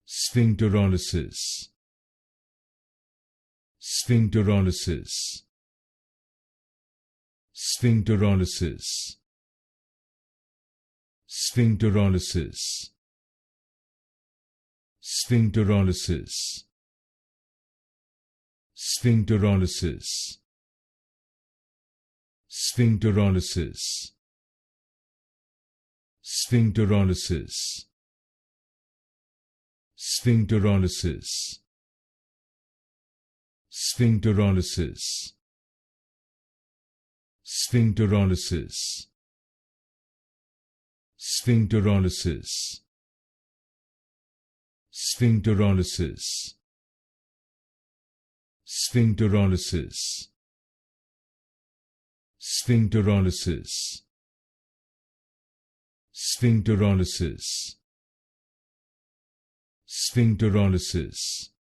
Sphincterolysis. Sphincterolysis. Sphincterolysis. Sphincterolysis. Sphincterolysis. Sphincterolysis. Sphincterolysis. Sphincterolysis. Sphincterolysis. Sphincterolysis. Sphincterolysis. Sphincterolysis. Sphincterolysis. Sphincterolysis. Sphincterolysis. Sphincterolysis. Sphincterolysis.